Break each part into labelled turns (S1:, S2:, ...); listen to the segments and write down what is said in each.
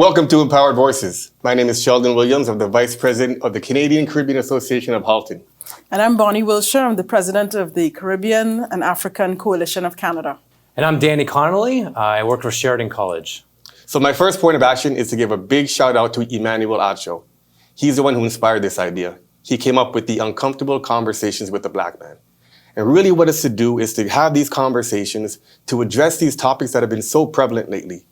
S1: Welcome to Empowered Voices. My name is Sheldon Williams. I'm the Vice President of the Canadian Caribbean Association of Halton.
S2: And I'm Bonnie Wilshire. I'm the President of the Caribbean and African Coalition of Canada.
S3: And I'm Danny Connolly. I work for Sheridan College.
S1: So my first point of action is to give a big shout out to Emmanuel Acho. He's the one who inspired this idea. He came up with the uncomfortable conversations with the Black man. And really what it's to do is to have these conversations to address these topics that have been so prevalent lately.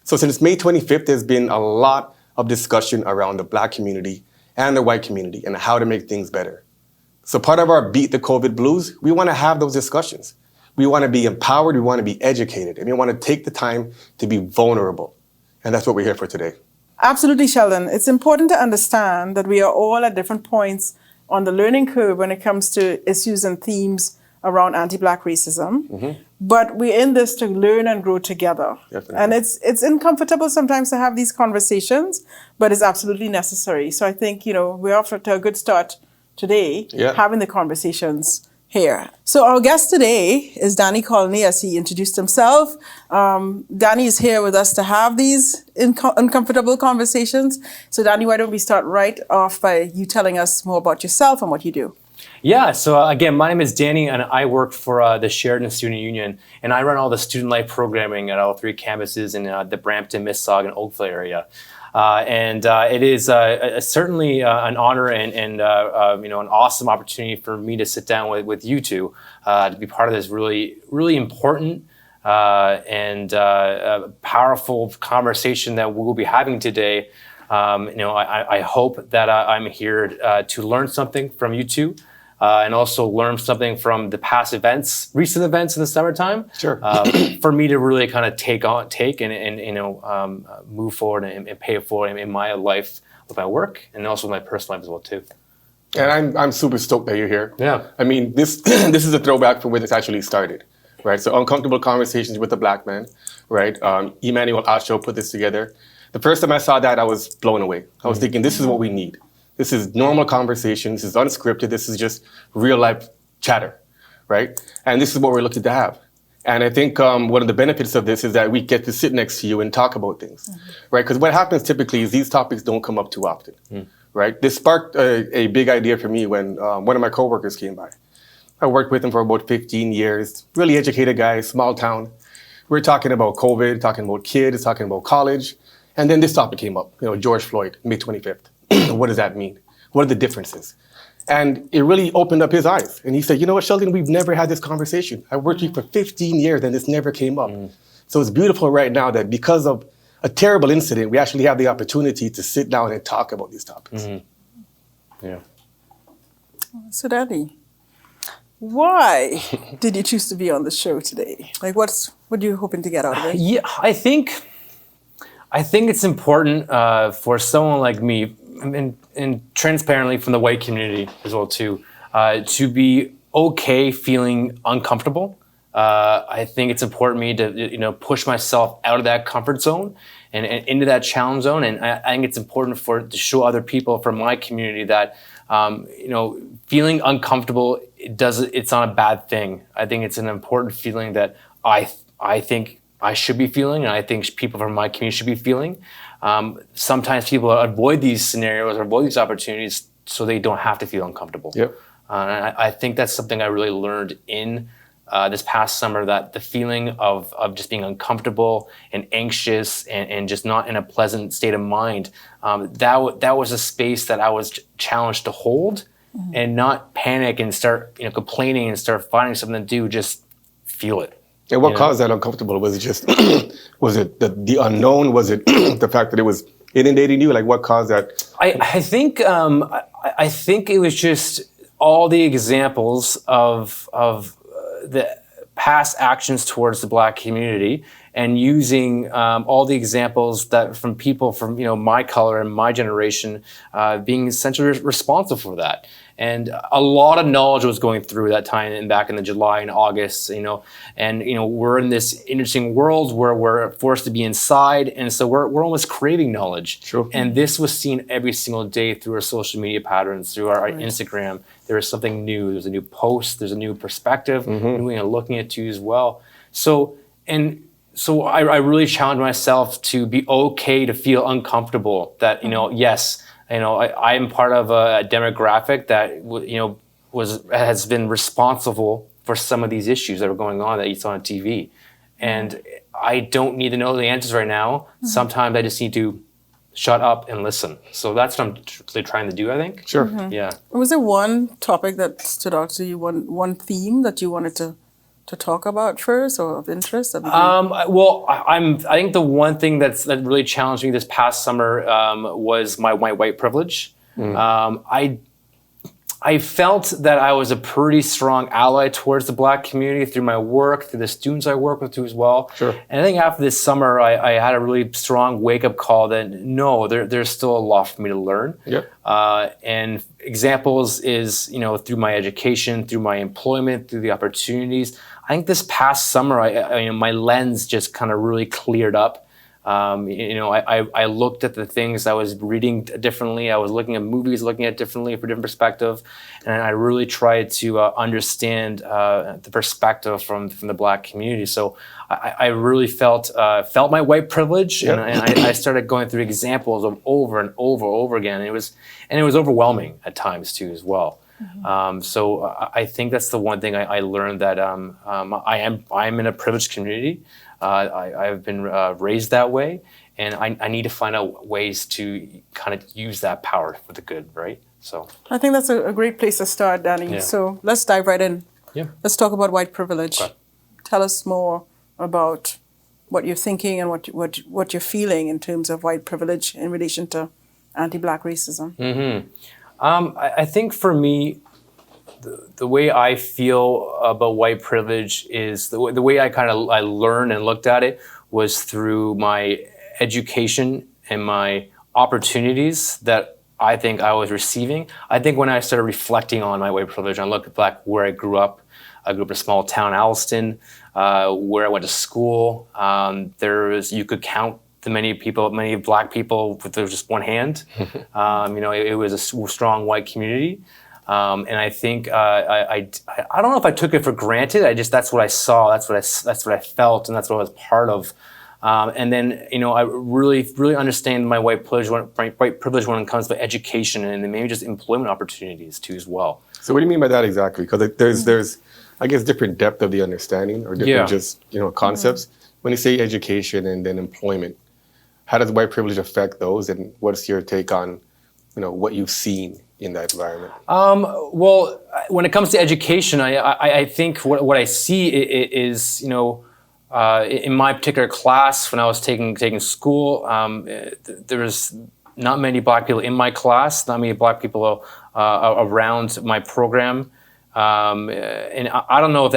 S1: So since May 25th, there's been a lot of discussion around the Black community and the white community and how to make things better. So part of our Beat the COVID Blues, we want to have those discussions. We want to be empowered, we want to be educated, and we want to take the time to be vulnerable. And that's what we're here for today.
S2: Absolutely, Sheldon. It's important to understand that we are all at different points on the learning curve when it comes to issues and themes around anti-Black racism. Mm-hmm. But we're in this to learn and grow together. Definitely. And it's uncomfortable sometimes to have these conversations, but it's absolutely necessary. So I think, we're off to a good start today, having the conversations here. So our guest today is Danny Connolly, as he introduced himself. Danny is here with us to have these uncomfortable conversations. So Danny, why don't we start right off by you telling us more about yourself and what you do?
S3: Yeah, so again, my name is Danny, and I work for the Sheridan Student Union, and I run all the student life programming at all three campuses in the Brampton, Mississauga, and Oakville area. It is certainly an honor and an awesome opportunity for me to sit down with you two to be part of this really, really important and powerful conversation that we'll be having today. I hope that I'm here to learn something from you two. And also learn something from the past recent events in the summertime.
S1: Sure.
S3: For me to really kind of take and move forward and pay it forward in my life with my work and also my personal life as well too.
S1: And I'm super stoked that you're here.
S3: Yeah.
S1: I mean, this is a throwback from where this actually started, right? So uncomfortable conversations with the Black man, right? Emmanuel Acho put this together. The first time I saw that, I was blown away. I was thinking, this is what we need. This is normal conversation. This is unscripted. This is just real life chatter, right? And this is what we're looking to have. And I think one of the benefits of this is that we get to sit next to you and talk about things, right? Because what happens typically is these topics don't come up too often, right? This sparked a big idea for me when one of my coworkers came by. I worked with him for about 15 years, really educated guy, small town. We're talking about COVID, talking about kids, talking about college. And then this topic came up, George Floyd, May 25th. What does that mean? What are the differences? And it really opened up his eyes. And he said, you know what, Sheldon, we've never had this conversation. I worked with you for 15 years and this never came up. So it's beautiful right now that because of a terrible incident, we actually have the opportunity to sit down and talk about these topics.
S3: Yeah.
S2: So Danny, why did you choose to be on the show today? Like what are you hoping to get out of it?
S3: Yeah, I think it's important for someone like me, and transparently from the white community as well too, to be okay feeling uncomfortable. I think it's important for me to push myself out of that comfort zone and into that challenge zone. And I think it's important to show other people from my community that feeling uncomfortable it's not a bad thing. I think it's an important feeling that I think I should be feeling, and I think people from my community should be feeling. Sometimes people avoid these scenarios or avoid these opportunities so they don't have to feel uncomfortable.
S1: Yep.
S3: And I think that's something I really learned in this past summer, that the feeling of just being uncomfortable and anxious and just not in a pleasant state of mind, that was a space that I was challenged to hold and not panic and start complaining and start finding something to do, just feel it.
S1: And what caused that uncomfortable? Was it just, was it the unknown? Was it the fact that it was inundating you? Like what caused that?
S3: I think it was just all the examples of the past actions towards the Black community, and using all the examples that from people from my color and my generation being essentially responsible for that. And a lot of knowledge was going through that time and back in the July and August, and we're in this interesting world where we're forced to be inside. And so we're almost craving knowledge.
S1: Sure.
S3: And this was seen every single day through our social media patterns, through our Instagram. There is something new. There's a new post. There's a new perspective. And we're looking at you as well. So, and so I really challenge myself to be okay to feel uncomfortable. That yes, I'm part of a demographic that has been responsible for some of these issues that are going on that you saw on TV, and I don't need to know the answers right now. Sometimes I just need to shut up and listen. So that's what I'm really trying to do, I think.
S1: Sure.
S3: Yeah.
S2: Was there one topic that stood out to you, one theme that you wanted to talk about first, or of interest?
S3: Well, I think the one thing that really challenged me this past summer was my white privilege. I felt that I was a pretty strong ally towards the Black community through my work, through the students I work with too as well.
S1: Sure.
S3: And I think after this summer, I had a really strong wake-up call that no, there's still a lot for me to learn.
S1: Yep.
S3: And examples is, through my education, through my employment, through the opportunities. I think this past summer, my lens just kind of really cleared up. I looked at the things I was reading differently. I was looking at movies, looking at differently from a different perspective, and I really tried to understand the perspective from the Black community. So I really felt my white privilege,
S1: Yep.
S3: and I started going through examples of over and over again. And it was overwhelming at times too as well. So I think that's the one thing I learned, that I am in a privileged community. I've been raised that way, and I need to find out ways to kind of use that power for the good, right? So
S2: I think that's a great place to start, Danny.
S3: Yeah.
S2: So let's dive right in.
S3: Yeah.
S2: Let's talk about white privilege.
S3: Okay.
S2: Tell us more about what you're thinking and what you're feeling in terms of white privilege in relation to anti-Black racism.
S3: I think for me, the way I feel about white privilege is the way I learned and looked at it was through my education and my opportunities that I think I was receiving. I think when I started reflecting on my white privilege, I looked back where I grew up. I grew up in a small town, Halton, where I went to school. You could count many Black people with just one hand. It was a strong white community. And I think I don't know if I took it for granted. That's what I saw. That's what I felt, and that's what I was part of. And then I really understand my white privilege when it comes to education and maybe just employment opportunities too as well.
S1: So what do you mean by that exactly? Because there's I guess different depth of the understanding, or different concepts. When you say education and then employment, how does white privilege affect those, and what's your take on what you've seen in that environment?
S3: Well, when it comes to education, I think what I see is, in my particular class, when I was taking school, there was not many Black people in my class, not many Black people around my program. And I don't know if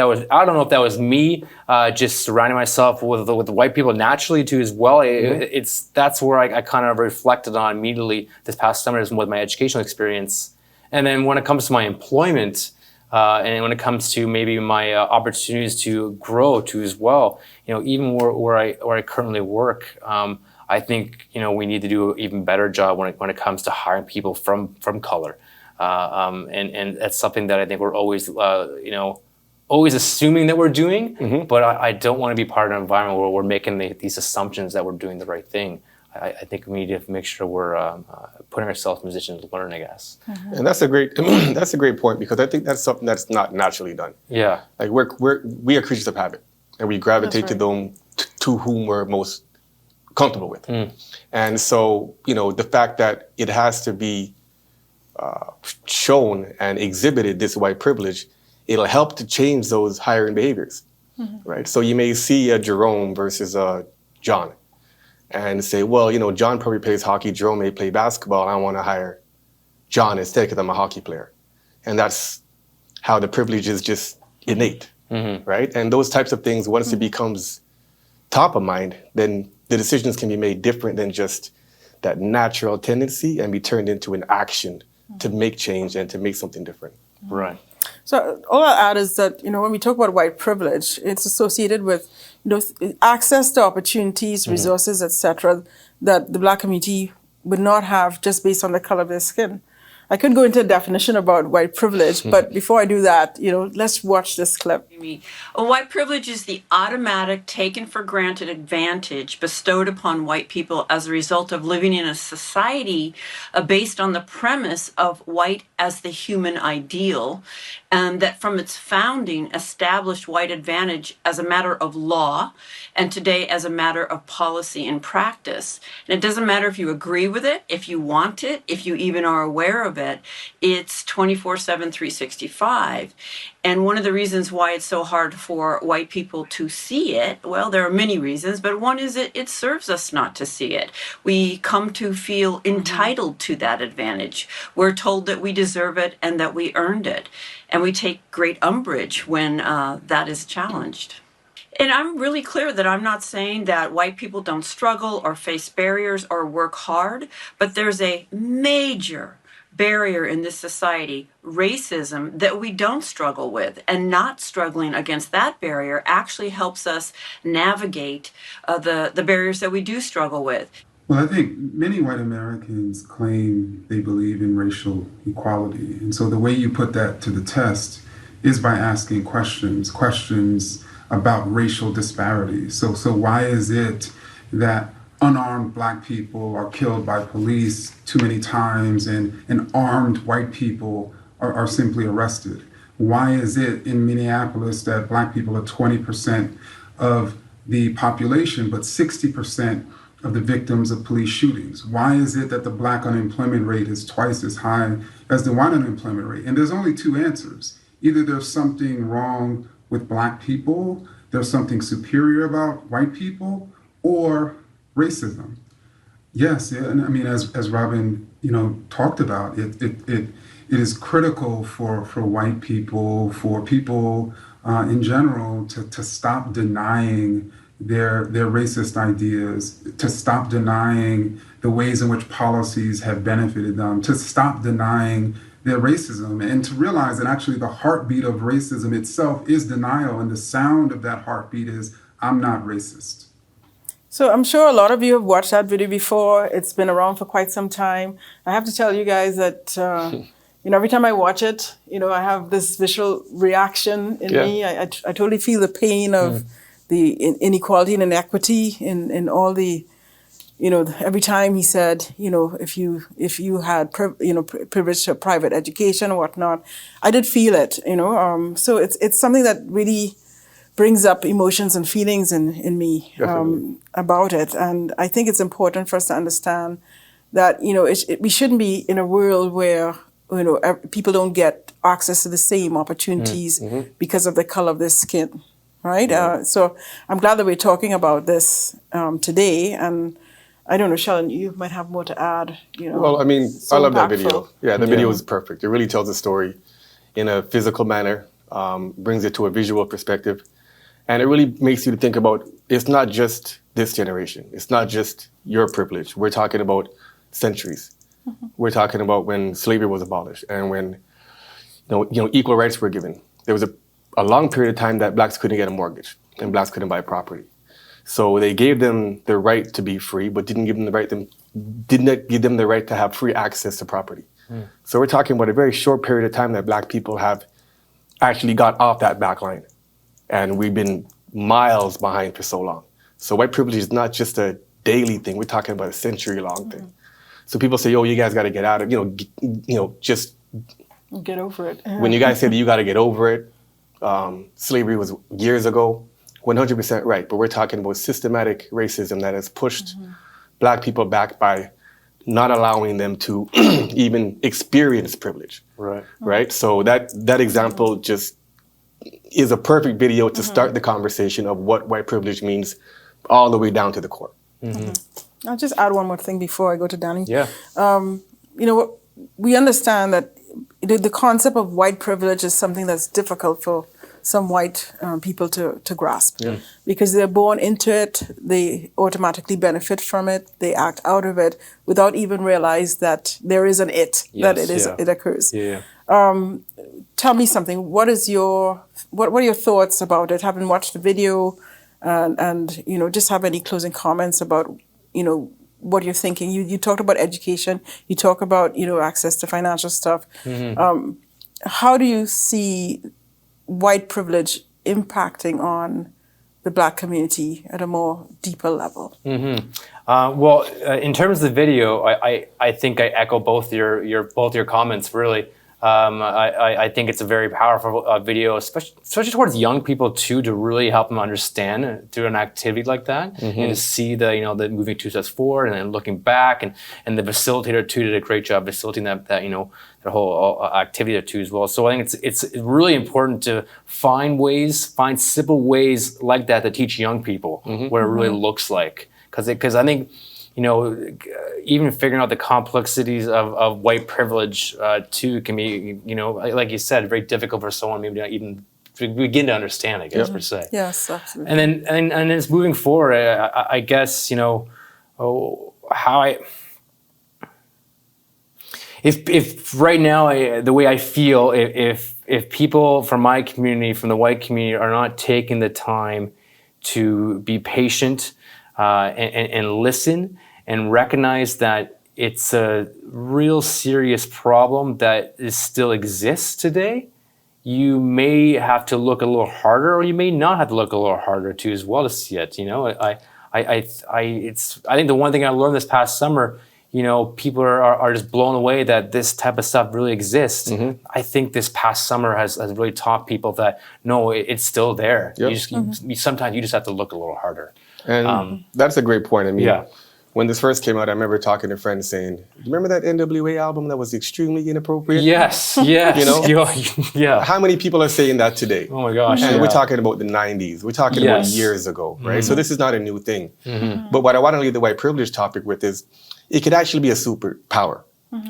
S3: that was me just surrounding myself with white people naturally too as well. That's where I kind of reflected on immediately this past summer with my educational experience. And then when it comes to my employment, and when it comes to maybe my opportunities to grow too as well, even where I currently work, I think we need to do an even better job when it comes to hiring people from color. And that's something that I think we're always, always assuming that we're doing, but I don't want to be part of an environment where we're making these assumptions that we're doing the right thing. I think we need to make sure we're putting ourselves in a position to learn, I guess.
S1: And that's a great point, because I think that's something that's not naturally done.
S3: Yeah.
S1: Like we are creatures of habit, and we gravitate to them to whom we're most comfortable with. And so, the fact that it has to be shown and exhibited, this white privilege, it'll help to change those hiring behaviors, right? So you may see a Jerome versus a John, and say, well, John probably plays hockey, Jerome may play basketball, and I want to hire John instead because I'm a hockey player. And that's how the privilege is just innate, right? And those types of things, once it becomes top of mind, then the decisions can be made different than just that natural tendency, and be turned into an action to make change and to make something different.
S3: Right.
S2: So all I'll add is that, when we talk about white privilege, it's associated with, access to opportunities, resources, etc., that the Black community would not have just based on the color of their skin. I could go into a definition about white privilege, but before I do that, let's watch this clip.
S4: White privilege is the automatic, taken for granted advantage bestowed upon white people as a result of living in a society based on the premise of white as the human ideal, and that from its founding established white advantage as a matter of law, and today as a matter of policy and practice. And it doesn't matter if you agree with it, if you want it, if you even are aware of it, it's 24/7, 365. And one of the reasons why it's so hard for white people to see it, well, there are many reasons, but one is it serves us not to see it. We come to feel entitled to that advantage. We're told that we deserve it and that we earned it. And we take great umbrage when that is challenged. And I'm really clear that I'm not saying that white people don't struggle or face barriers or work hard, but there's a major barrier in this society, racism, that we don't struggle with. And not struggling against that barrier actually helps us navigate the barriers that we do struggle with.
S5: Well, I think many white Americans claim they believe in racial equality. And so the way you put that to the test is by asking questions about racial disparities. So why is it that unarmed Black people are killed by police too many times and armed white people are simply arrested? Why is it in Minneapolis that Black people are 20% of the population, but 60% of the victims of police shootings? Why is it that the Black unemployment rate is twice as high as the white unemployment rate? And there's only two answers. Either there's something wrong with Black people, there's something superior about white people, or racism. Yes, and I mean, as Robin, talked about, it is critical for white people, for people in general, to stop denying their racist ideas, to stop denying the ways in which policies have benefited them, to stop denying their racism, and to realize that actually the heartbeat of racism itself is denial, and the sound of that heartbeat is, I'm not racist.
S2: So I'm sure a lot of you have watched that video before. It's been around for quite some time. I have to tell you guys that every time I watch it, I have this visual reaction in me. I totally feel the pain of the inequality and inequity in all the, every time he said, if you had privilege to private education or whatnot, I did feel it. So it's something that really brings up emotions and feelings in me about it. And I think it's important for us to understand that, we shouldn't be in a world where, people don't get access to the same opportunities because of the color of their skin, right? So I'm glad that we're talking about this today. And I don't know, Sheldon, you might have more to add,
S1: Well, I mean,
S2: so
S1: I love that
S2: impactful.
S1: video. Yeah, the video is perfect. It really tells the story in a physical manner, brings it to a visual perspective. And it really makes you think about, it's not just this generation. It's not just your privilege. We're talking about centuries. We're talking about when slavery was abolished and when equal rights were given. There was a long period of time that Blacks couldn't get a mortgage and Blacks couldn't buy property. So they gave them the right to be free, but didn't give them the right to have free access to property. So we're talking about a very short period of time that Black people have actually got off that back line. And we've been miles behind for so long. So white privilege is not just a daily thing. We're talking about a century-long thing. So people say, you guys got to get out of, just
S2: get over it.
S1: When you guys say that you got to get over it, slavery was years ago, 100% right. But we're talking about systematic racism that has pushed Black people back by not allowing them to even experience privilege. Right. So that example just is a perfect video to start the conversation of what white privilege means all the way down to the core.
S2: I'll just add one more thing before I go to Danny.
S1: Yeah.
S2: We understand that the concept of white privilege is something that's difficult for some white people to grasp. Because they're born into it, they automatically benefit from it, they act out of it without even realize that there is an it occurs. Tell me something. What are your thoughts about it? Having watched the video, and just have any closing comments about what you're thinking. You talked about education. You talk about access to financial stuff. How do you see white privilege impacting on the Black community at a more deeper level?
S3: Well, in terms of the video, I think I echo both your comments. Really, I think it's a very powerful video, especially towards young people too, to really help them understand through an activity like that, and to see the moving 2 steps forward and then looking back, and the facilitator too did a great job facilitating that whole activity there too as well. So I think it's really important to find simple ways like that to teach young people what it really looks like. Because I think, even figuring out the complexities of white privilege too can be, like you said, very difficult for someone maybe not even to begin to understand, I guess, per se.
S2: Yes, absolutely.
S3: And then it's moving forward, I guess, if right now, the way I feel, if people from my community, from the white community, are not taking the time to be patient, and listen and recognize that it's a real serious problem that still exists today, you may have to look a little harder, or you may not have to look a little harder too as well to see it. I think the one thing I learned this past summer, people are just blown away that this type of stuff really exists. I think this past summer has really taught people that no, it's still there. Yep. Sometimes you just have to look a little harder.
S1: And that's a great point. I mean, when this first came out, I remember talking to friends saying, remember that NWA album that was extremely inappropriate?
S3: Yes. Yeah.
S1: How many people are saying that today?
S3: Oh my gosh.
S1: And we're talking about the 90s. We're talking about years ago, right? So this is not a new thing. But what I want to leave the white privilege topic with is, it could actually be a superpower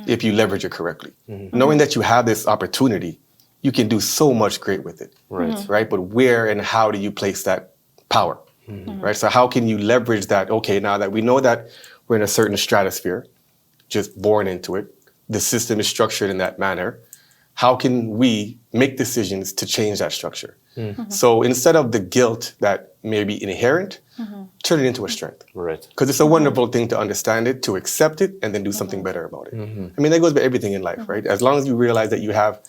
S1: if you leverage it correctly. Knowing that you have this opportunity, you can do so much great with it, right? But where and how do you place that power? Right. So how can you leverage that? Okay, now that we know that we're in a certain stratosphere, just born into it, the system is structured in that manner. How can we make decisions to change that structure? So instead of the guilt that may be inherent, turn it into a strength. Right. Because it's a wonderful thing to understand it, to accept it, and then do something better about it. I mean, that goes with everything in life, right? As long as you realize that you have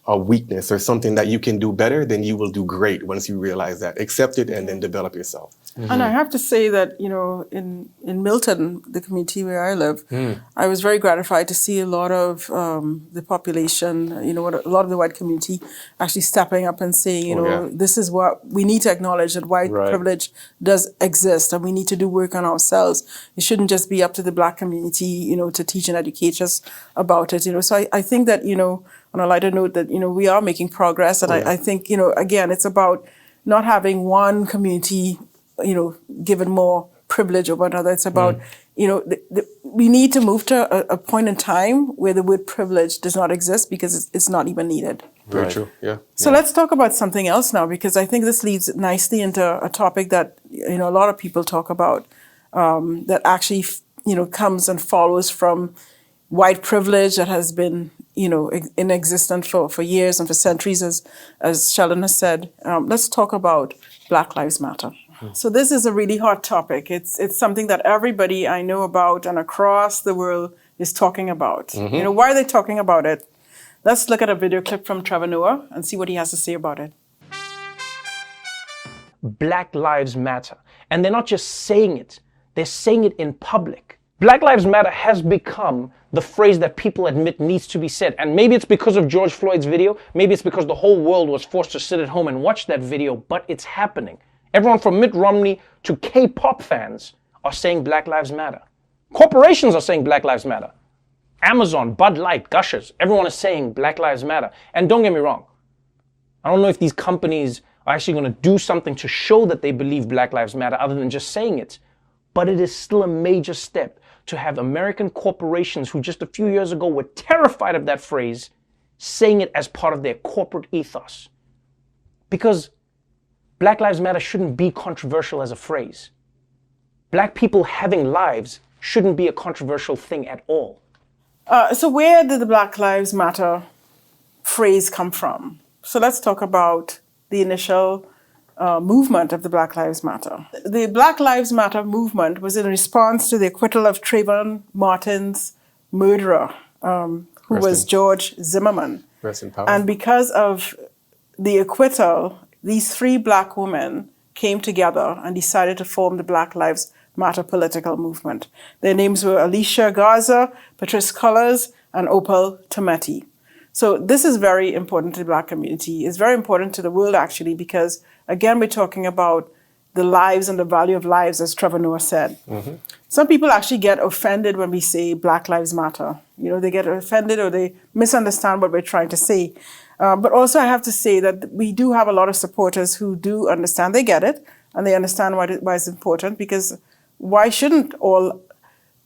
S1: a weakness or something that you can do better, then you will do great once you realize that. Accept it and then develop yourself.
S2: And I have to say that, in Milton, the community where I live, I was very gratified to see a lot of the population, a lot of the white community actually stepping up and saying, this is what we need to acknowledge, that white privilege does exist and we need to do work on ourselves. It shouldn't just be up to the Black community, to teach and educate us about it. So I think that, on a lighter note, that, we are making progress. And I think, again, it's about not having one community, given more privilege over another. It's about, we need to move to a point in time where the word privilege does not exist because it's not even needed.
S1: Very true, yeah.
S2: So let's talk about something else now, because I think this leads nicely into a topic that, a lot of people talk about, that actually, comes and follows from white privilege that has been, in existence for years and for centuries, as Sheldon has said. Let's talk about Black Lives Matter. So this is a really hot topic. It's something that everybody I know about and across the world is talking about. Why are they talking about it? Let's look at a video clip from Trevor Noah and see what he has to say about it.
S6: Black Lives Matter. And they're not just saying it, they're saying it in public. Black Lives Matter has become the phrase that people admit needs to be said. And maybe it's because of George Floyd's video, maybe it's because the whole world was forced to sit at home and watch that video, but it's happening. Everyone from Mitt Romney to K-pop fans are saying Black Lives Matter. Corporations are saying Black Lives Matter. Amazon, Bud Light, Gushers, everyone is saying Black Lives Matter. And don't get me wrong, I don't know if these companies are actually going to do something to show that they believe Black Lives Matter other than just saying it. But it is still a major step to have American corporations who just a few years ago were terrified of that phrase, saying it as part of their corporate ethos. Because Black Lives Matter shouldn't be controversial as a phrase. Black people having lives shouldn't be a controversial thing at all.
S2: So where did the Black Lives Matter phrase come from? So let's talk about the initial movement of the Black Lives Matter. The Black Lives Matter movement was in response to the acquittal of Trayvon Martin's murderer, who was George Zimmerman.
S1: Rest in power.
S2: And because of the acquittal, these 3 black women came together and decided to form the Black Lives Matter political movement. Their names were Alicia Garza, Patrice Cullors, and Opal Tometi. So this is very important to the Black community. It's very important to the world, actually, because, again, we're talking about the lives and the value of lives, as Trevor Noah said. Some people actually get offended when we say Black Lives Matter. You know, they get offended or they misunderstand what we're trying to say. But also I have to say that we do have a lot of supporters who do understand. They get it, and they understand why it's important, because why shouldn't all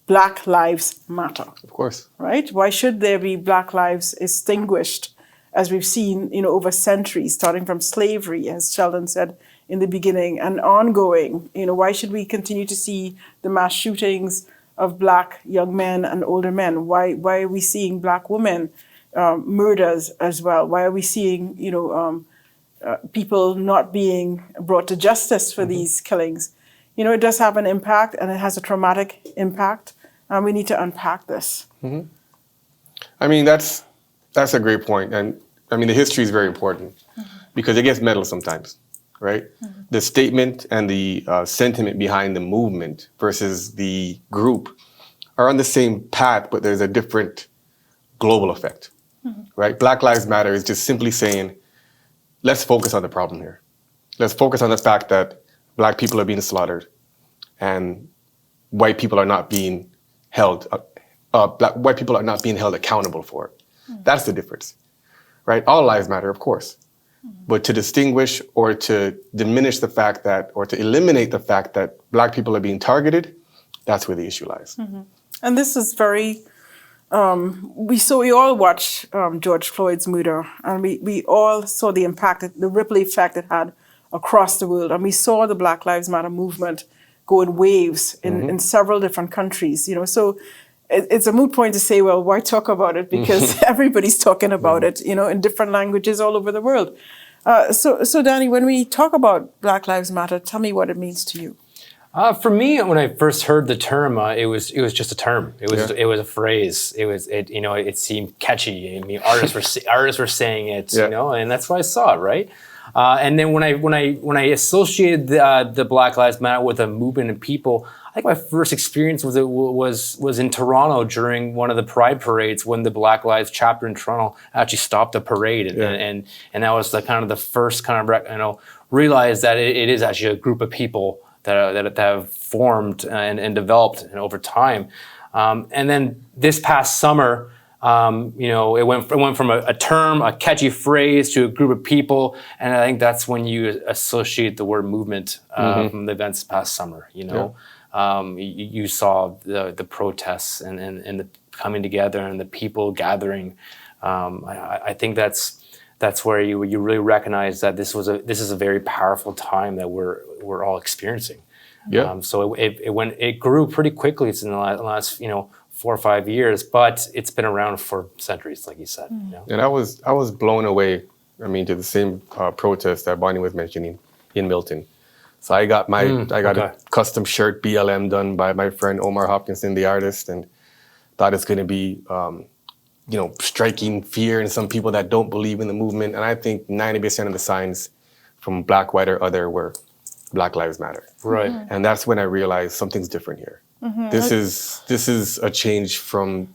S2: Black lives matter?
S1: Of course.
S2: Right? Why should there be Black lives extinguished, as we've seen, you know, over centuries, starting from slavery, as Sheldon said in the beginning, and ongoing? You know, why should we continue to see the mass shootings of Black young men and older men? Why are we seeing Black women murders as well? Why are we seeing, you know, people not being brought to justice for these killings? You know, it does have an impact, and it has a traumatic impact, and we need to unpack this.
S1: I mean, that's a great point. And I mean, the history is very important because it gets metal sometimes, right? The statement and the sentiment behind the movement versus the group are on the same path, but there's a different global effect, right? Black Lives Matter is just simply saying, let's focus on the problem here. Let's focus on the fact that Black people are being slaughtered and white people are not being held, white people are not being held accountable for it. That's the difference, right? All lives matter, of course. But to distinguish or to diminish the fact that, or to eliminate the fact that Black people are being targeted, that's where the issue lies.
S2: And this is very, we all watched George Floyd's murder, and we all saw the impact, the ripple effect it had across the world. And we saw the Black Lives Matter movement go in waves in several different countries, you know. So it's a moot point to say, well, why talk about it? Because everybody's talking about it, you know, in different languages all over the world. So Danny, when we talk about Black Lives Matter, tell me what it means to you.
S3: For me, when I first heard the term, it was just a term. It was a phrase. It seemed catchy. I mean, artists were saying it, you know, and that's why I saw it, right? And then when I associated the Black Lives Matter with a movement of people, I think my first experience with it was in Toronto during one of the Pride parades when the Black Lives chapter in Toronto actually stopped the parade, and that was the first kind of realized that it is actually a group of people that have formed and developed over time. And then this past summer, it went from a term, a catchy phrase, to a group of people, and I think that's when you associate the word movement from the events past summer. You know, you saw the protests and the coming together and the people gathering. I think that's where you really recognize that this is a very powerful time that we're all experiencing. So it grew pretty quickly. It's in the last 4 or 5 years, but it's been around for centuries, like you said.
S1: And I was blown away. I mean, to the same protest that Bonnie was mentioning in Milton. So I got a custom shirt BLM done by my friend Omar Hopkinson, the artist, and thought it's going to be striking fear in some people that don't believe in the movement. And I think 90% of the signs from Black, white, or other were Black Lives Matter.
S3: Right.
S1: And that's when I realized something's different here. This is a change from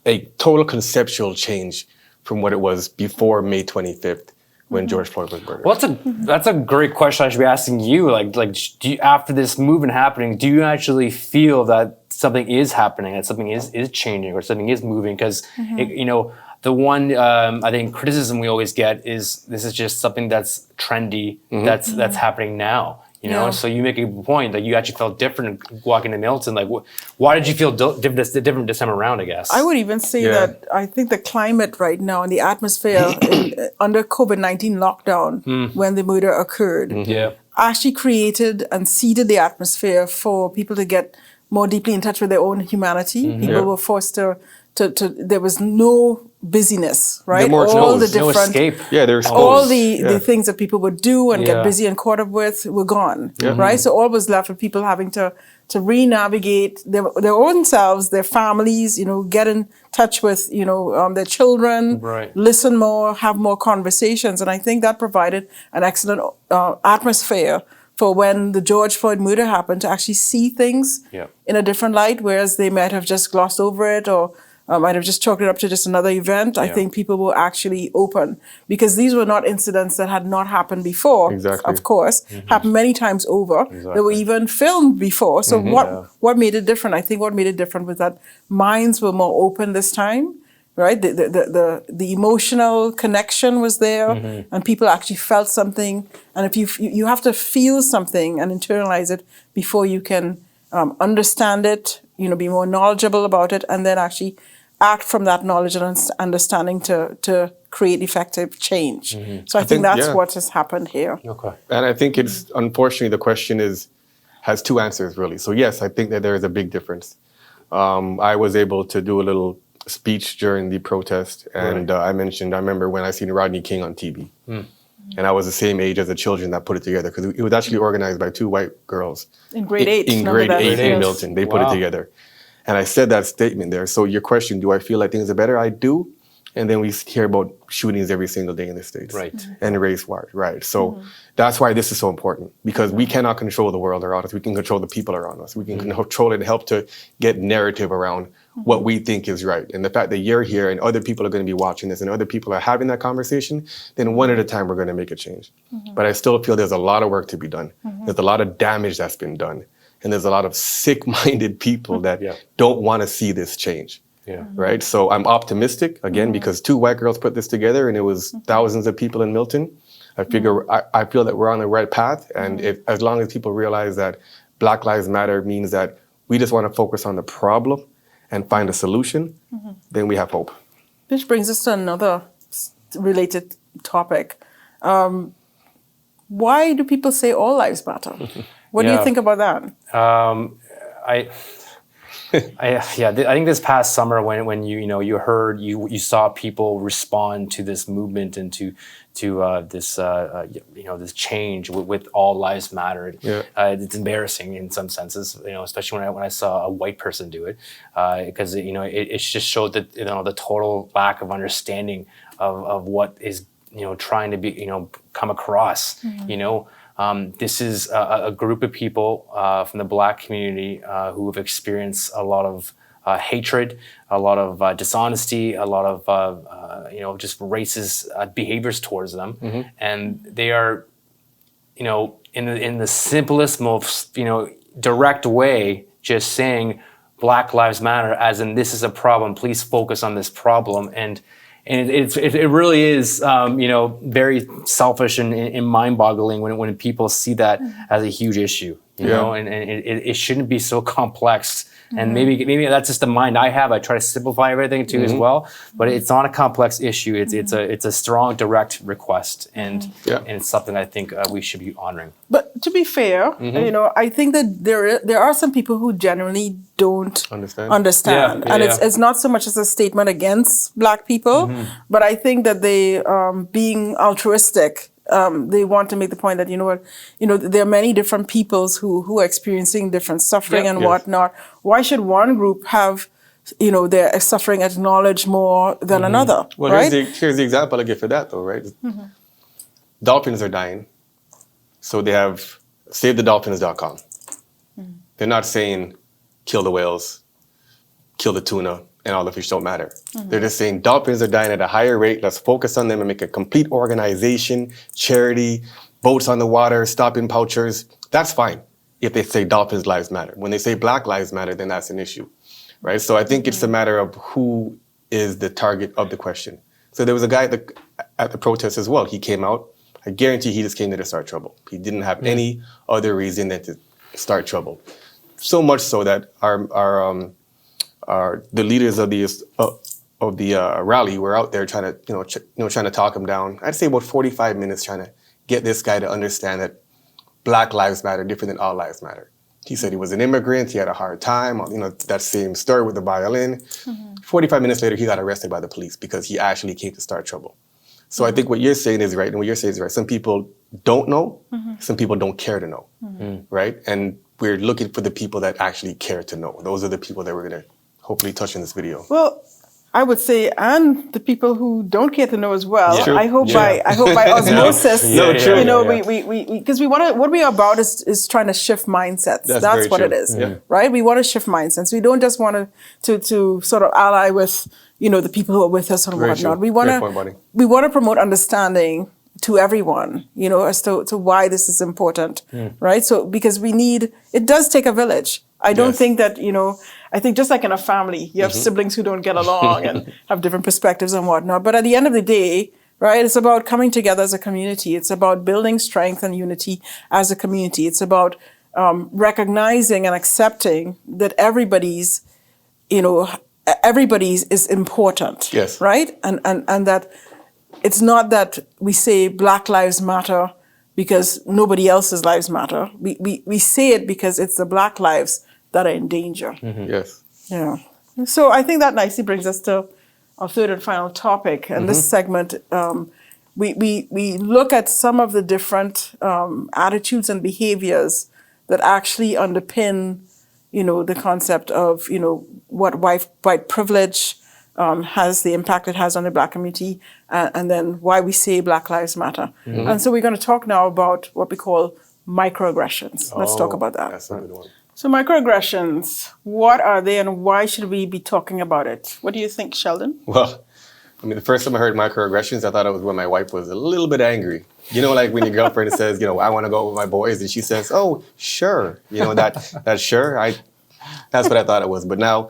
S1: a total conceptual change from what it was before May 25th when George Floyd was murdered.
S3: Well, that's a great question I should be asking you. Like, do you, after this movement happening, do you actually feel that something is happening, that something is changing, or something is moving? Because the one I think criticism we always get is this is just something that's trendy, that's happening now. So you make a point that you actually felt different walking to Milton. Like, why did you feel different this time around, I guess?
S2: I would even say that I think the climate right now and the atmosphere under COVID-19 lockdown, when the murder occurred, actually created and seeded the atmosphere for people to get more deeply in touch with their own humanity. People were forced to there was no busyness, right?
S1: more
S2: All the
S3: no
S2: different
S3: escape.
S1: Yeah, they're exposed.
S2: all the
S1: Yeah.
S2: things that people would do and
S3: Yeah.
S2: get busy and caught up with were gone,
S1: Yeah.
S2: right? So all was left with people having to re-navigate their own selves, their families, get in touch with, their children,
S3: Right.
S2: listen more, have more conversations. And I think that provided an excellent atmosphere for when the George Floyd murder happened to actually see things
S3: Yeah.
S2: in a different light, whereas they might have just glossed over it or might have just chalked it up to just another event. I
S3: Yeah.
S2: think people were actually open because these were not incidents that had not happened before.
S1: Exactly.
S2: Of course, happened many times over. They were
S3: Exactly.
S2: even filmed before. So what made it different? I think what made it different was that minds were more open this time. Right, the emotional connection was there, and people actually felt something. And if you have to feel something and internalize it before you can understand it, be more knowledgeable about it, and then actually act from that knowledge and understanding to create effective change. So I think that's
S1: yeah.
S2: what has happened here.
S3: Okay.
S1: And I think it's, unfortunately, the question has two answers, really. So yes, I think that there is a big difference. I was able to do a little speech during the protest, and I remember when I seen Rodney King on TV. And I was the same age as the children that put it together, because it was actually organized by two white girls.
S2: In grade 8.
S1: In
S2: remember
S1: grade
S2: that?
S1: 8 in
S2: Yes.
S1: Milton. They put it
S3: Wow.
S1: together. And I said that statement there. So your question, do I feel like things are better? I do. And then we hear about shootings every single day in the States.
S3: Right.
S1: And race wars, right? So that's why this is so important, because we cannot control the world around us. We can control the people around us. We can control it and help to get narrative around what we think is right. And the fact that you're here and other people are going to be watching this and other people are having that conversation, then one at a time we're going to make a change. But I still feel there's a lot of work to be done. There's a lot of damage that's been done. And there's a lot of sick-minded people that don't want to see this change.
S3: Yeah.
S1: Right? So I'm optimistic, again, because two white girls put this together and it was thousands of people in Milton. I feel that we're on the right path. And as long as people realize that Black Lives Matter means that we just want to focus on the problem and find a solution, then we have hope.
S2: Which brings us to another related topic. Why do people say all lives matter? What do you think about that?
S3: I think this past summer when you saw people respond to this movement and to this change with all lives matter. It's embarrassing in some senses, especially when I saw a white person do it, because it just showed that the total lack of understanding of what is trying to be come across. This is a group of people from the Black community who have experienced a lot of hatred, a lot of dishonesty, a lot of just racist behaviors towards them, and they are, in the simplest, most direct way, just saying Black Lives Matter, as in this is a problem. Please focus on this problem, and it really is, very selfish and mind-boggling when people see that as a huge issue, and it shouldn't be so complex. And maybe that's just the mind I have. I try to simplify everything too as well, but it's not a complex issue. It's a strong, direct request, and it's something I think we should be honoring.
S2: But to be fair, I think that there are some people who generally don't understand.
S3: Yeah,
S2: and it's not so much as a statement against Black people, but I think that they, being altruistic, they want to make the point that, there are many different peoples who are experiencing different suffering and whatnot. Why should one group have, their suffering acknowledged more than another?
S1: Well,
S2: right?
S1: here's the example I give for that, though, right? Dolphins are dying. So they have SaveTheDolphins.com. They're not saying kill the whales, kill the tuna, and all the fish don't matter. They're just saying dolphins are dying at a higher rate. Let's focus on them and make a complete organization, charity, boats on the water, stopping poachers. That's fine if they say dolphins' lives matter. When they say Black Lives Matter, then that's an issue, right? So I think it's a matter of who is the target of the question. So there was a guy at the protest as well. He came out. I guarantee he just came there to start trouble. He didn't have any other reason than to start trouble. So much so that the leaders of the rally were out there trying to talk him down. I'd say about 45 minutes trying to get this guy to understand that Black Lives Matter different than all lives matter. He said he was an immigrant. He had a hard time. That same story with the violin. 45 minutes later, he got arrested by the police because he actually came to start trouble. So I think what you're saying is right, and what you're saying is right. Some people don't know. Some people don't care to know, right? And we're looking for the people that actually care to know. Those are the people that we're going to hopefully touch in this video.
S2: Well, I would say, and the people who don't care to know as well.
S1: Yeah.
S2: I hope by osmosis, because what we are about is trying to shift mindsets. That's what
S1: true.
S2: it is, right? We want to shift mindsets. We don't just want to sort of ally with the people who are with us and whatnot. We want to promote understanding to everyone, as to why this is important, right? So because it does take a village. I don't think that, I think just like in a family, you have siblings who don't get along and have different perspectives and whatnot. But at the end of the day, right, it's about coming together as a community. It's about building strength and unity as a community. It's about recognizing and accepting that everybody's is important, right? And that it's not that we say Black Lives Matter because nobody else's lives matter. We say it because it's the Black lives that are in danger.
S1: Yes.
S2: Yeah. So I think that nicely brings us to our third and final topic. And this segment, we look at some of the different attitudes and behaviors that actually underpin, the concept of, what white privilege has, the impact it has on the Black community, and then why we say Black Lives Matter. And so we're going to talk now about what we call microaggressions. Let's talk about that.
S1: That's a good one.
S2: So microaggressions, what are they and why should we be talking about it? What do you think, Sheldon?
S1: Well, the first time I heard microaggressions, I thought it was when my wife was a little bit angry. Like when your girlfriend says, I want to go out with my boys, and she says, oh, sure. That sure. That's what I thought it was. But now,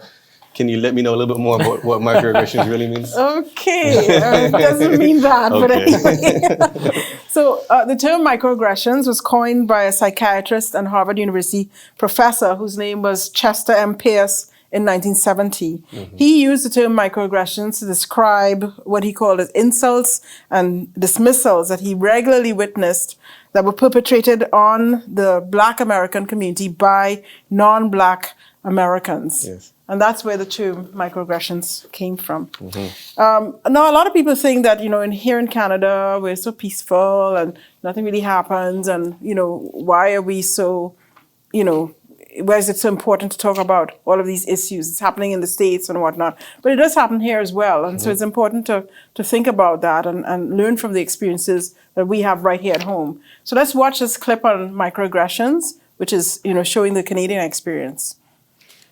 S1: can you let me know a little bit more about what microaggressions really means?
S2: Okay, it doesn't mean that, but anyway. So the term microaggressions was coined by a psychiatrist and Harvard University professor whose name was Chester M. Pierce in 1970. He used the term microaggressions to describe what he called as insults and dismissals that he regularly witnessed that were perpetrated on the Black American community by non-Black Americans.
S1: Yes.
S2: And that's where the term microaggressions came from. Now, a lot of people think that, here in Canada, we're so peaceful and nothing really happens. And, why are we so, why is it so important to talk about all of these issues? It's happening in the States and whatnot. But it does happen here as well. And so it's important to think about that and learn from the experiences that we have right here at home. So let's watch this clip on microaggressions, which is, showing the Canadian experience.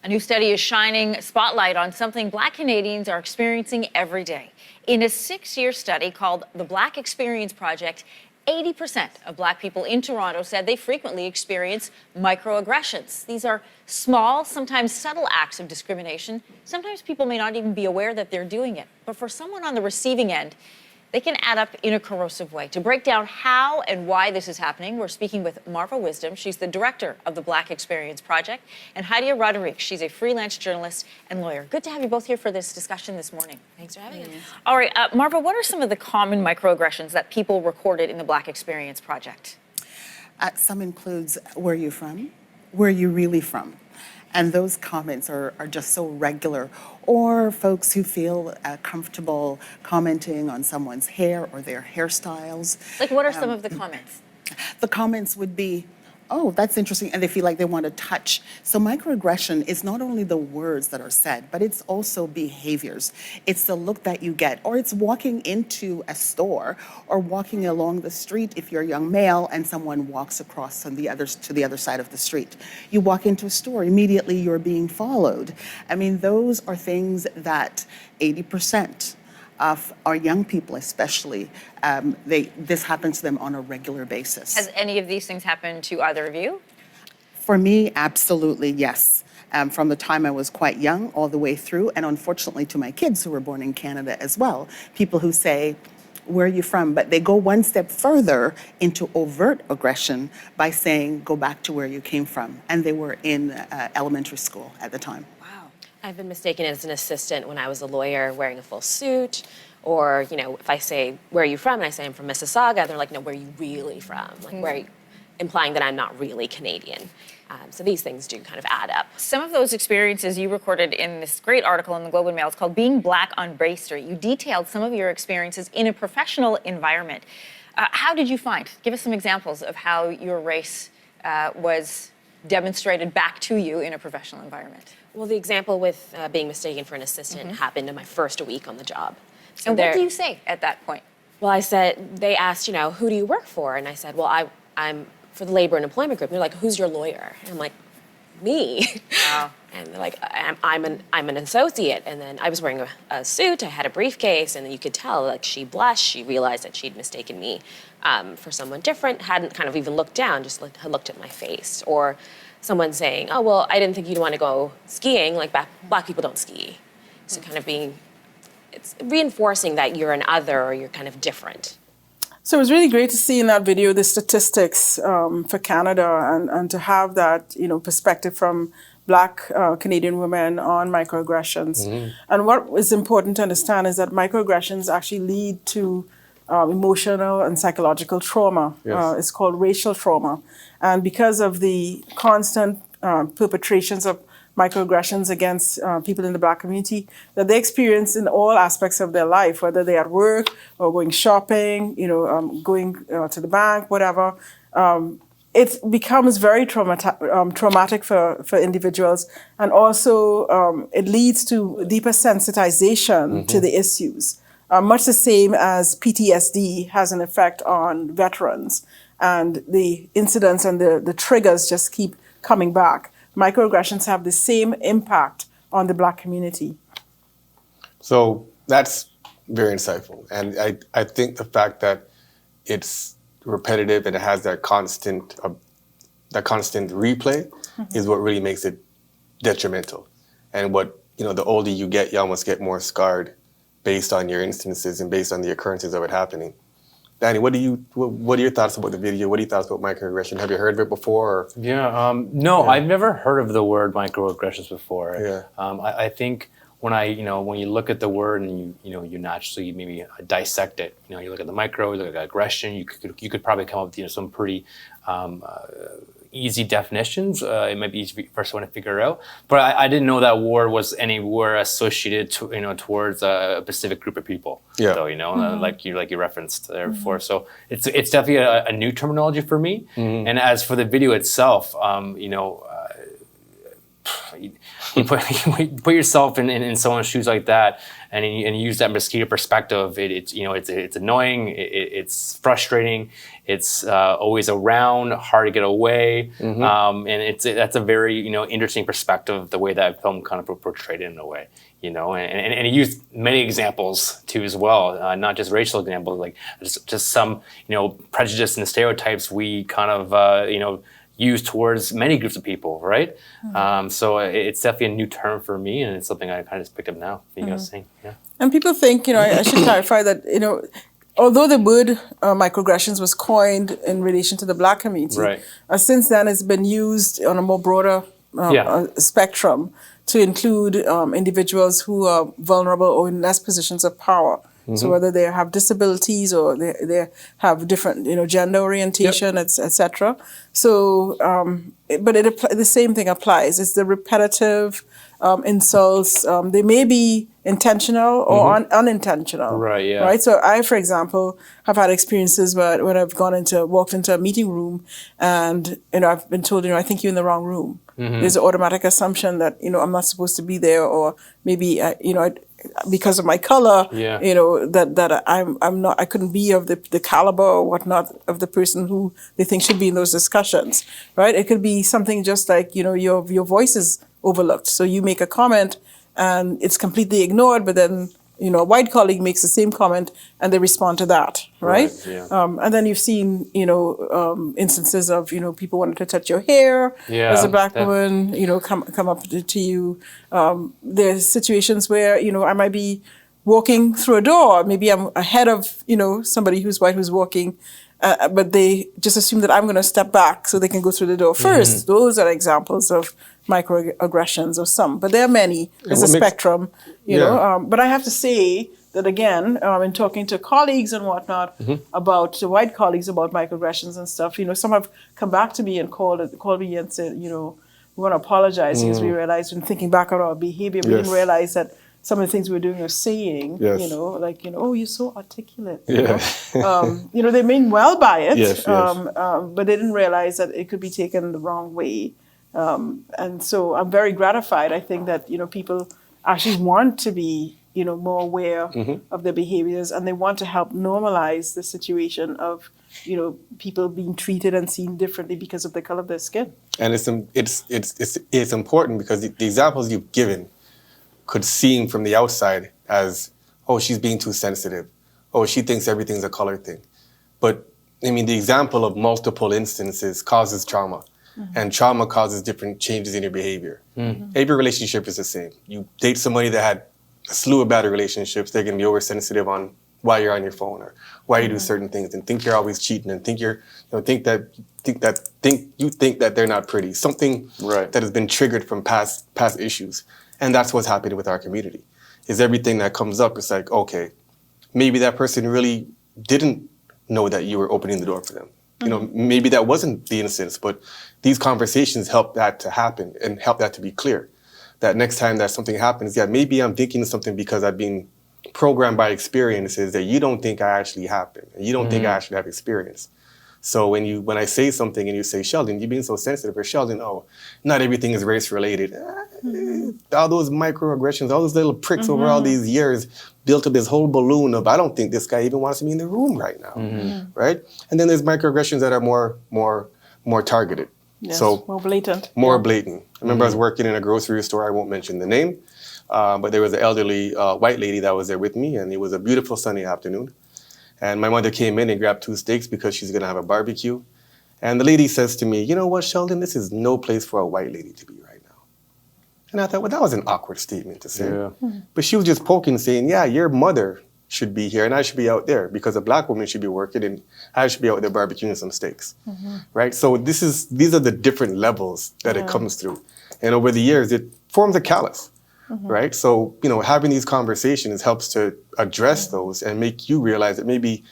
S7: A new study is shining a spotlight on something Black Canadians are experiencing every day. In a 6-year study called the Black Experience Project, 80% of Black people in Toronto said they frequently experience microaggressions. These are small, sometimes subtle acts of discrimination. Sometimes people may not even be aware that they're doing it. But for someone on the receiving end, they can add up in a corrosive way. To break down how and why this is happening, we're speaking with Marva Wisdom. She's the director of the Black Experience Project, and Hadia Roderick. She's a freelance journalist and lawyer. Good to have you both here for this discussion this morning. Thanks for having us. All right, Marva, what are some of the common microaggressions that people recorded in the Black Experience Project?
S8: Some includes, where are you from? Where are you really from? And those comments are just so regular. Or folks who feel comfortable commenting on someone's hair or their hairstyles.
S7: Like, what are some of the comments?
S8: The comments would be, oh, that's interesting, and they feel like they want to touch. So microaggression is not only the words that are said, but it's also behaviors. It's the look that you get, or it's walking into a store or walking along the street if you're a young male and someone walks across to the other side of the street. You walk into a store, immediately you're being followed. I mean, those are things that 80% of our young people especially, this happens to them on a regular basis.
S7: Has any of these things happened to either of you?
S8: For me, absolutely, yes. From the time I was quite young all the way through, and unfortunately to my kids who were born in Canada as well, people who say, where are you from? But they go one step further into overt aggression by saying, go back to where you came from. And they were in elementary school at the time.
S9: I've been mistaken as an assistant when I was a lawyer wearing a full suit. Or, if I say, where are you from? And I say, I'm from Mississauga. They're like, no, where are you really from? Like, where are you? Implying that I'm not really Canadian. So these things do kind of add up.
S7: Some of those experiences you recorded in this great article in the Globe and Mail. It's called Being Black on Bay Street. You detailed some of your experiences in a professional environment. How did you find? Give us some examples of how your race was demonstrated back to you in a professional environment.
S9: Well, the example with being mistaken for an assistant happened in my first week on the job. So
S7: And what do you say at that point?
S9: Well, I said, they asked, who do you work for? And I said, well, I'm for the labor and employment group. And they're like, who's your lawyer? And I'm like, me.
S7: Wow.
S9: And they're like, I'm an associate. And then I was wearing a suit, I had a briefcase, and then you could tell, like, she blushed, she realized that she'd mistaken me for someone different, hadn't kind of even looked down, just had looked at my face. Or someone saying, oh, well, I didn't think you'd want to go skiing, like black people don't ski. So kind of it's reinforcing that you're an other or you're kind of different.
S2: So it was really great to see in that video the statistics for Canada and to have that perspective from Black Canadian women on microaggressions. And what is important to understand is that microaggressions actually lead to emotional and psychological trauma.
S1: Yes.
S2: It's called racial trauma. And because of the constant perpetrations of microaggressions against people in the Black community that they experience in all aspects of their life, whether they're at work or going shopping, going to the bank, whatever. It becomes very traumatic for individuals, and also it leads to deeper sensitization to the issues. Much the same as PTSD has an effect on veterans, and the incidents and the triggers just keep coming back. Microaggressions have the same impact on the Black community.
S1: So that's very insightful. And I think the fact that it's repetitive and it has that constant replay is what really makes it detrimental. And what, the older you get, you almost get more scarred based on your instances and based on the occurrences of it happening. Danny, what are your thoughts about the video? What are your thoughts about microaggression? Have you heard of it before? Or?
S3: No, I've never heard of the word microaggressions before.
S1: Yeah.
S3: I think when you look at the word and you naturally maybe dissect it. You look at the micro, you look at aggression. You could probably come up with some pretty easy definitions. It might be easy for someone to figure out. But I didn't know that word was anywhere associated to towards a specific group of people.
S1: Yeah.
S3: So like you referenced there before. So it's definitely a new terminology for me. And as for the video itself, you put yourself in someone's shoes like that, and you use that mosquito perspective. It's annoying. It's frustrating. It's always around, hard to get away, and that's a very interesting perspective. The way that film kind of portrayed it in a way, and he used many examples too as well, not just racial examples, like just some prejudice and stereotypes we kind of use towards many groups of people, right? So it's definitely a new term for me, and it's something I kind of just picked up now. You guys saying, yeah.
S2: And people think, I should clarify that, although the word microaggressions was coined in relation to the Black community,
S3: Right.
S2: Since then it's been used on a more broader spectrum to include individuals who are vulnerable or in less positions of power. So whether they have disabilities or they have different, gender orientation, etc. So, but the same thing applies. It's the repetitive insults. They may be intentional or unintentional.
S3: Right. Yeah.
S2: Right. So I, for example, have had experiences where when I've walked into a meeting room, and I've been told, I think you're in the wrong room. There's an automatic assumption that I'm not supposed to be there, or maybe because of my color, that I'm not, I couldn't be of the caliber or whatnot of the person who they think should be in those discussions, right? It could be something just like, your voice is overlooked. So you make a comment and it's completely ignored, but then, a white colleague makes the same comment and they respond to that, right?
S3: Yeah.
S2: And then you've seen, instances of, people wanting to touch your hair as a Black woman, come up to you. There's situations where, I might be walking through a door. Maybe I'm ahead of, somebody who's white who's walking, but they just assume that I'm going to step back so they can go through the door first. Those are examples of microaggressions or some, but there are many. There's a spectrum, you know. But I have to say that again, in talking to colleagues and whatnot about the white colleagues about microaggressions and stuff, some have come back to me and called me and said, we want to apologize because we realized in thinking back on our behavior, we didn't realize that some of the things we were doing or saying, oh, you're so articulate. They mean well by it, but they didn't realize that it could be taken the wrong way. And so I'm very gratified. I think that, people actually want to be, more aware of their behaviors, and they want to help normalize the situation of, people being treated and seen differently because of the color of their skin.
S1: And it's important because the examples you've given could seem from the outside as, oh, she's being too sensitive. Oh, she thinks everything's a color thing. But, the example of multiple instances causes trauma. And trauma causes different changes in your behavior. Every relationship is the same. You date somebody that had a slew of bad relationships, they're going to be oversensitive on why you're on your phone or why you do certain things and think you're always cheating and think that they're not pretty. Something that has been triggered from past issues. And that's what's happening with our community. Is everything that comes up, it's like, okay, maybe that person really didn't know that you were opening the door for them. Maybe that wasn't the instance, but these conversations help that to happen and help that to be clear. That next time that something happens, maybe I'm thinking of something because I've been programmed by experiences that you don't think I actually happened. And you don't think I actually have experience. So when I say something and you say, Sheldon, you're being so sensitive, or Sheldon, oh, not everything is race related. All those microaggressions, all those little pricks over all these years built up this whole balloon of, I don't think this guy even wants me in the room right now, right? And then there's microaggressions that are more targeted.
S2: Yes,
S1: so
S2: more blatant.
S1: More blatant. I remember I was working in a grocery store, I won't mention the name, but there was an elderly white lady that was there with me, and it was a beautiful sunny afternoon. And my mother came in and grabbed 2 steaks because she's gonna have a barbecue. And the lady says to me, you know what, Sheldon, this is no place for a white lady to be right now. And I thought, well, that was an awkward statement to say. But she was just poking, saying, yeah, your mother should be here and I should be out there because a black woman should be working and I should be out there barbecuing some steaks, right? So these are the different levels that it comes through. And over the years, it forms a callus. Right? So, having these conversations helps to address those and make you realize that maybe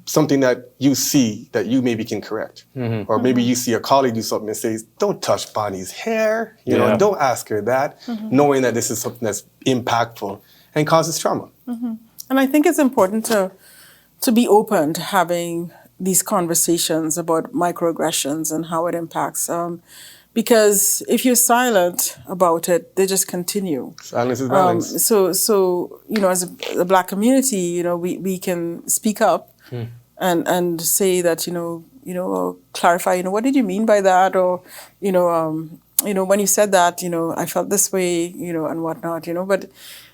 S1: something that you see that you maybe can correct. Or maybe you see a colleague do something and says, don't touch Bonnie's hair, don't ask her that, knowing that this is something that's impactful and causes trauma.
S2: And I think it's important to be open to having these conversations about microaggressions and how it impacts. Because if you're silent about it, they just continue.
S1: Silence is violence.
S2: So as a black community, we can speak up and say that, or clarify, what did you mean by that? Or, when you said that, I felt this way, and whatnot, But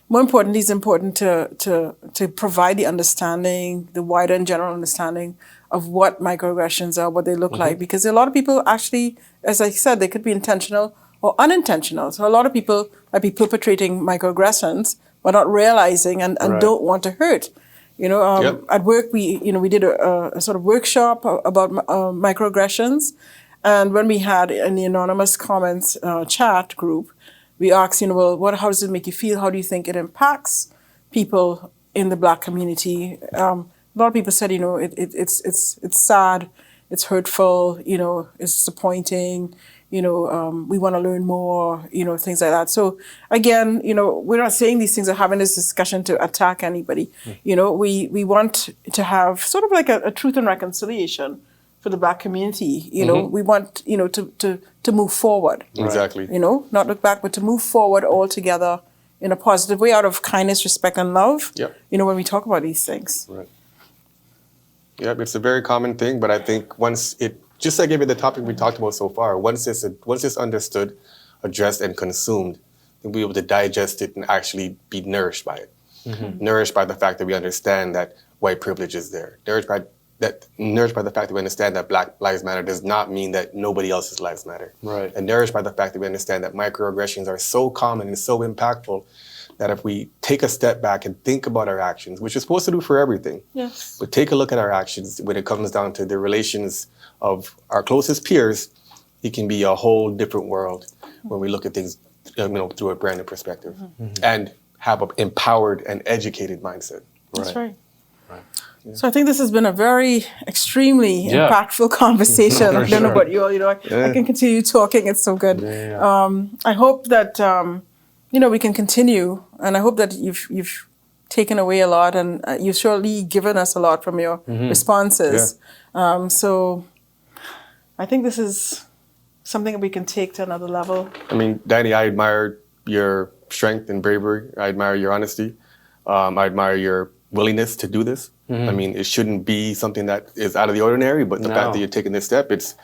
S2: more importantly, it's important to provide the understanding, the wider and general understanding of what microaggressions are, what they look like. Because a lot of people actually, as I said, they could be intentional or unintentional. So a lot of people might be perpetrating microaggressions but not realizing and don't want to hurt. At work, we did a sort of workshop about microaggressions. And when we had in the anonymous comments chat group, we asked, how does it make you feel? How do you think it impacts people in the black community? A lot of people said, it's sad, it's hurtful, it's disappointing, we want to learn more, things like that. So again, we're not saying these things or having this discussion to attack anybody. We want to have sort of like a truth and reconciliation for the black community. We want, to move forward.
S1: Exactly.
S2: Not look back, but to move forward all together in a positive way out of kindness, respect, and love. When we talk about these things.
S1: Right. Yeah, it's a very common thing, but I think once just like the topic we talked about so far, once it's understood, addressed, and consumed, we'll be able to digest it and actually be nourished by it. Nourished by the fact that we understand that white privilege is there. Nourished by the fact that we understand that Black Lives Matter does not mean that nobody else's lives matter.
S3: Right.
S1: And nourished by the fact that we understand that microaggressions are so common and so impactful that if we take a step back and think about our actions, which we're supposed to do for everything, but take a look at our actions when it comes down to the relations of our closest peers, it can be a whole different world when we look at things through a brand new perspective. And have an empowered and educated mindset.
S2: That's right. So I think this has been a very extremely impactful conversation. I don't know about you all, I can continue talking. It's so good. I hope that, we can continue, and I hope that you've taken away a lot, and you've surely given us a lot from your responses. So I think this is something that we can take to another level.
S1: I mean, Danny, I admire your strength and bravery. I admire your honesty. I admire your willingness to do this. I mean, it shouldn't be something that is out of the ordinary, but the fact that you're taking this step, it's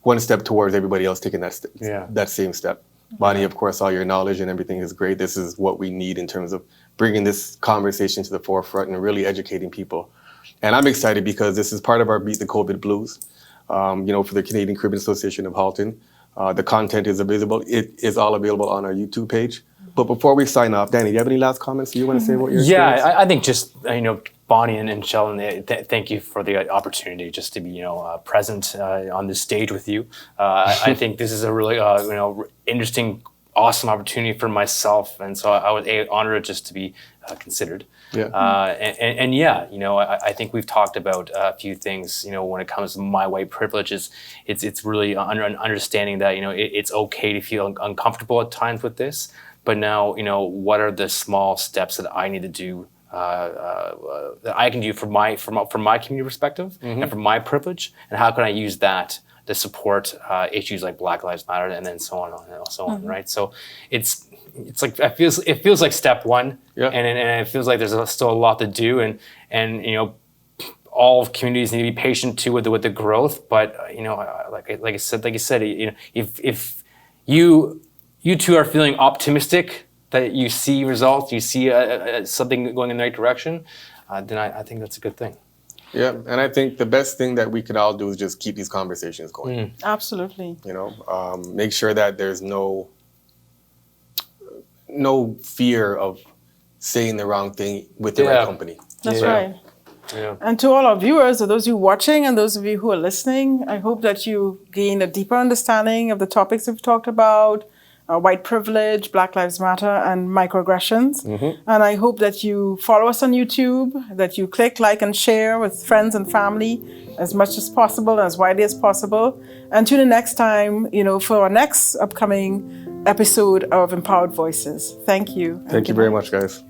S1: one step towards everybody else taking that same step. Bonnie, of course, all your knowledge and everything is great. This is what we need in terms of bringing this conversation to the forefront and really educating people. And I'm excited because this is part of our Beat the COVID Blues, for the Canadian Caribbean Association of Halton. The content is available. It is all available on our YouTube page. But before we sign off, Danny, do you have any last comments you want to say about your experience?
S3: I think just, Bonnie and Sheldon, thank you for the opportunity just to be, present on this stage with you. I think this is a really, interesting, awesome opportunity for myself. And so I was honored just to be considered. I think we've talked about a few things, when it comes to my white privileges. It's really understanding that, it's okay to feel uncomfortable at times with this. But now, what are the small steps that I need to do, that I can do from my community perspective and from my privilege, and how can I use that to support issues like Black Lives Matter, and then so on and so on, right? So it's like it feels like step one, and it feels like there's still a lot to do, and all communities need to be patient too with the growth. But like you said, if you two are feeling optimistic that you see results, you see something going in the right direction, then I think that's a good thing.
S1: Yeah, and I think the best thing that we could all do is just keep these conversations going.
S2: Absolutely.
S1: Make sure that there's no fear of saying the wrong thing with the right company.
S2: That's right. Yeah. And to all our viewers, or those of you watching and those of you who are listening, I hope that you gain a deeper understanding of the topics we've talked about, white privilege, Black Lives Matter, and microaggressions. And I hope that you follow us on YouTube, that you click, like, and share with friends and family as much as possible, as widely as possible. And tune in next time, for our next upcoming episode of Empowered Voices. Thank you.
S1: Thank you very much, guys.